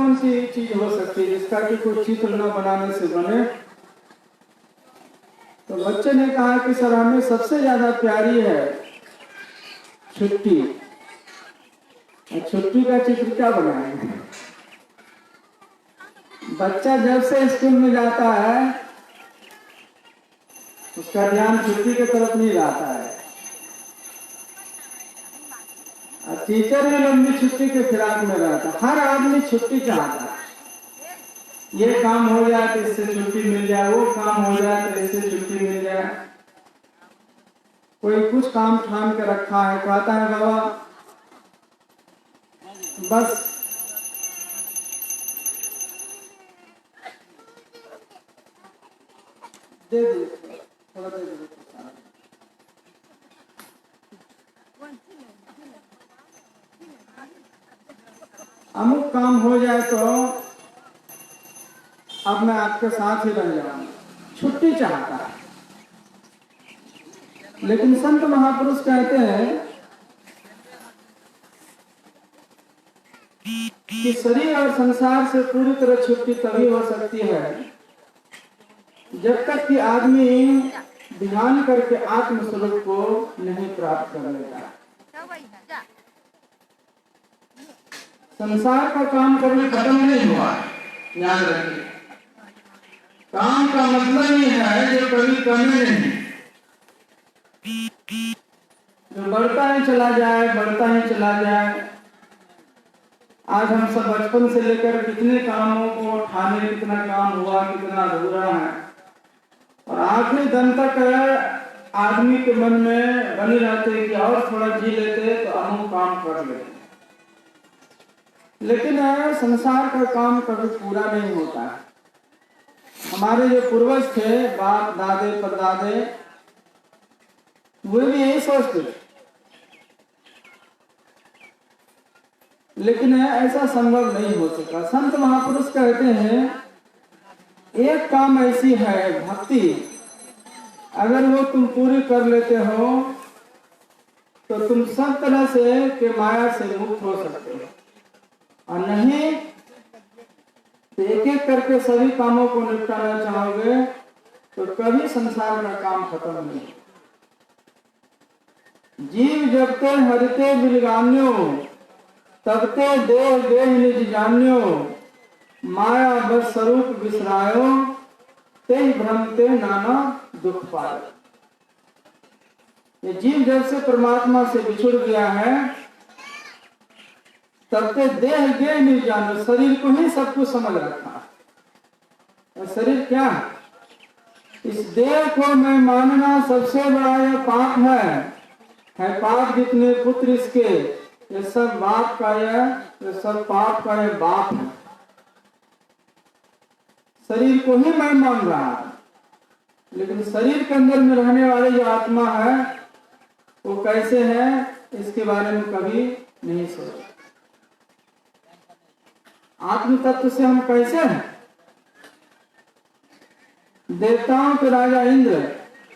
कौन सी चीज हो सकती है जिसका कि कोई चित्र न बनाने से बने? तो बच्चे ने कहा कि सर हमें सबसे ज्यादा प्यारी है छुट्टी। छुट्टी का चित्र क्या बनाएंगे? बच्चा जब से स्कूल में जाता है उसका ध्यान छुट्टी की तरफ नहीं रहता है। टीचर भी लंबी छुट्टी के फिराक में रहता है। हर आदमी छुट्टी चाहता है। ये काम हो जाए तो इससे छुट्टी मिल जाए, वो काम हो जाए तो इससे छुट्टी मिल जाए। कोई कुछ काम ठान के रखा है, कहता है बाबा बस दे दे, थोड़ा दे दे। अमुक काम हो जाए तो अब मैं आपके साथ ही रह जाऊंगा, छुट्टी चाहता है। लेकिन संत महापुरुष कहते हैं कि शरीर और संसार से पूरी तरह छुट्टी तभी हो सकती है जब तक कि आदमी ध्यान करके आत्म स्वरूप को नहीं प्राप्त कर लेता। संसार का काम कभी खत्म नहीं हुआ, याद रखिए। काम का मतलब ये है जो कभी कमी नहीं, जो बढ़ता ही चला जाए, बढ़ता ही चला जाए। आज हम सब बचपन से लेकर कितने कामों को उठाने, कितना काम हुआ, कितना अधूरा है, और आखिरी दम तक आदमी के मन में बनी रहते कि और थोड़ा जी लेते तो अमुक काम कर लेते। लेकिन संसार का काम कभी पूरा नहीं होता है। हमारे जो पूर्वज थे, बाप दादे परदादे, वे भी यही सोचते थे। लेकिन ऐसा संभव नहीं हो सका। संत महापुरुष कहते हैं एक काम ऐसी है भक्ति, अगर वो तुम पूरी कर लेते हो तो तुम सब तरह से के माया से मुक्त हो सकते हो, और नहीं तो एक एक करके सभी कामों को निपटाना चाहोगे तो कभी संसार का काम खत्म नहीं। जीव जब ते हरिते बिलगान्यो, तबते देह देह निज जान्यो, माया बस स्वरूप बिसरायो, ते भ्रमते नाना दुख पायो। ये जीव जब से परमात्मा से बिछुड़ गया है तब ते देह देह निज जानो, शरीर को ही सब कुछ समझ रखा है। शरीर क्या है? इस देह को मैं मानना सबसे बड़ा यह पाप है पाप जितने पुत्र इसके, ये सब बाप का ये सब पाप का ये बाप है। शरीर को ही मैं मान रहा है, लेकिन शरीर के अंदर में रहने वाली जो आत्मा है वो कैसे है इसके बारे में कभी नहीं सोचा। आत्म तत्व से हम कैसे हैं? देवताओं के राजा इंद्र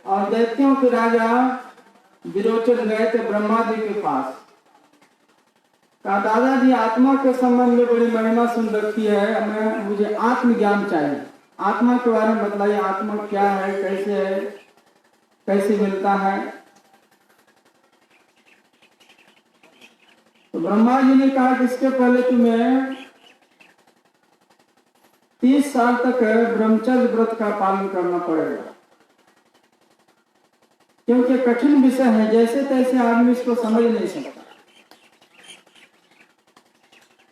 और दैत्यों के राजा विरोचन गए थे ब्रह्मा जी के पास। कहा दादाजी आत्मा के संबंध में बड़ी महिमा सुन रखी है, मुझे आत्मज्ञान चाहिए। आत्मा के बारे में बताइए, आत्मा क्या है, कैसे है, कैसे मिलता है। तो ब्रह्मा जी ने कहा कि इसके पहले तुम्हें 30 साल तक ब्रह्मचर्य व्रत का पालन करना पड़ेगा, क्योंकि कठिन विषय है, जैसे तैसे आदमी इसको समझ नहीं सकता।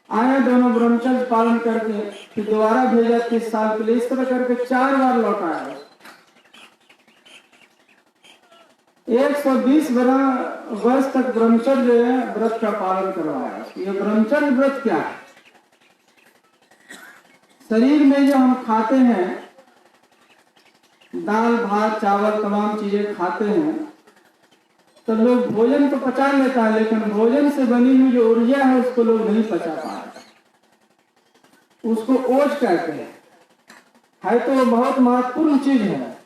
आए दोनों ब्रह्मचर्य पालन करके, फिर दोबारा भेजा 30 साल के लिए। इस तरह करके 4 बार लौटाया। 120 वर्ष तक ब्रह्मचर्य व्रत का पालन करवाया। ये ब्रह्मचर्य व्रत क्या है? शरीर में जो हम खाते हैं, दाल भात चावल तमाम चीजें खाते हैं, तो लोग भोजन तो पचा लेता है, लेकिन भोजन से बनी हुई जो ऊर्जा है उसको लोग नहीं पचा पाते। उसको ओज कहते हैं। है तो वो बहुत महत्वपूर्ण चीज है,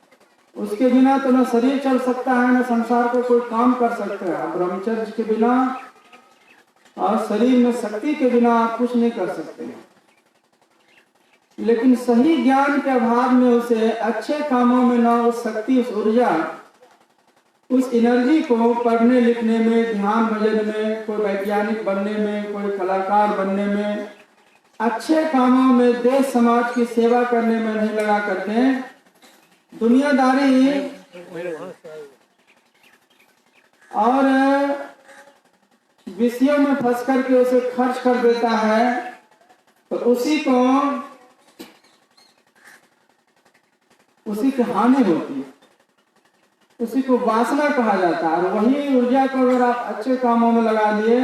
उसके बिना तो न शरीर चल सकता है, न संसार को कोई काम कर सकता है। ब्रह्मचर्य के बिना और शरीर में शक्ति के बिना आप कुछ नहीं कर सकते हैं। लेकिन सही ज्ञान के अभाव में उसे अच्छे कामों में ना उस शक्ति, उस ऊर्जा, उस एनर्जी को पढ़ने लिखने में, ध्यान भजन में, कोई वैज्ञानिक बनने में, कोई कलाकार बनने में, अच्छे कामों में, देश समाज की सेवा करने में नहीं लगा करके दुनियादारी और विषयों में फंस करके उसे खर्च कर देता है, तो उसी की हानि होती है, उसी को वासना कहा जाता है। और वही ऊर्जा को अगर आप अच्छे कामों में लगा दिए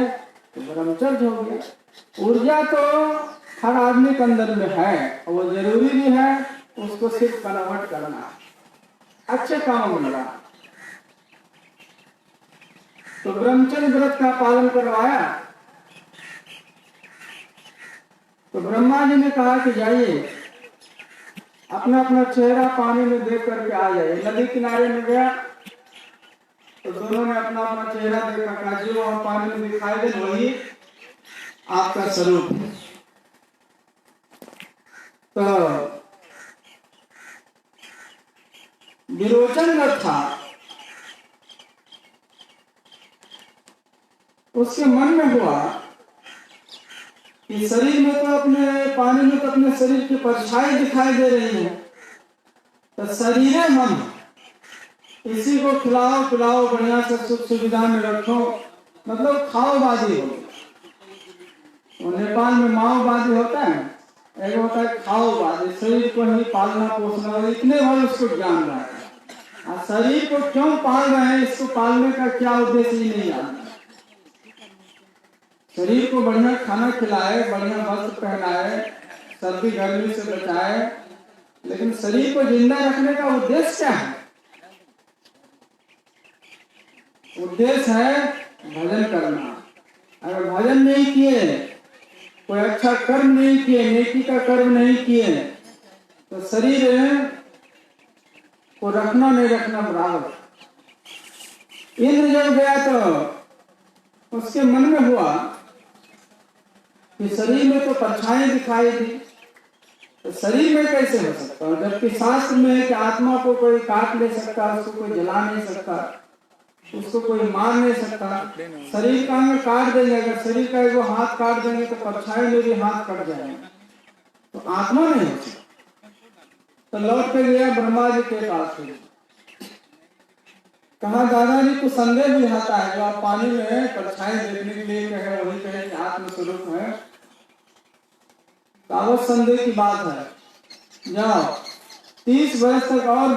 तो ब्रह्मचर्य हो गया। ऊर्जा तो हर आदमी के अंदर में है और वो जरूरी भी है, उसको सिर्फ कन्वर्ट करना, अच्छे कामों में लगा। तो ब्रह्मचर्य व्रत का पालन करवाया तो ब्रह्मा जी ने कहा कि जाइए अपना अपना चेहरा पानी में देख करके आ जाए। नदी किनारे में गया तो दोनों ने अपना अपना चेहरा देखा, कहा जो वहां पानी में दिखाई दे वही आपका स्वरूप है। तो विरोचन था, उसके मन में हुआ कि शरीर में तो अपने पानी में तो अपने शरीर की परछाई दिखाई दे रही है, तो शरीर है मन, इसी को खिलाओ पिलाओ, बढ़िया से सुख सुविधा में रखो, मतलब खाओबाजी हो। और नेपाल में माओवादी होता है, एक होता है खाओबादी, शरीर को ही पालना पोसना, और इतने भर उसको ज्ञान रहा है। शरीर को क्यों पाल रहे हैं, इसको पालने का क्या उद्देश्य ही नहीं जानता। शरीर को बढ़िया खाना खिलाए, बढ़िया वस्त्र पहनाए, सर्दी गर्मी से बचाए, लेकिन शरीर को जिंदा रखने का उद्देश्य क्या है? उद्देश्य है भजन करना। अगर भजन नहीं किए, कोई अच्छा कर्म नहीं किए, नेकी का कर्म नहीं किए, तो शरीर को रखना नहीं रखना बराबर। इंद्र जब गया तो उसके मन में हुआ कि शरीर में तो परछाई दिखाई दी, तो शरीर में कैसे हो सकता है? जबकि शास्त्र में है कि आत्मा को कोई काट ले सकता, उसको कोई जला नहीं सकता, उसको कोई मार नहीं सकता। शरीर का अंग काट देंगे, अगर शरीर का एगो हाथ काट देंगे तो परछाई में भी हाथ कट जाएंगे, तो आत्मा नहीं हो सकता। तो लौट के गया ब्रह्मा जी के पास, कहा दादाजी को संदेह भी आता है, जो आप पानी में परछाई देखने के लिए कहे वही कहे कि आत्म स्वरूप है, तो संदेह की बात है। जाओ 30 वर्ष तक और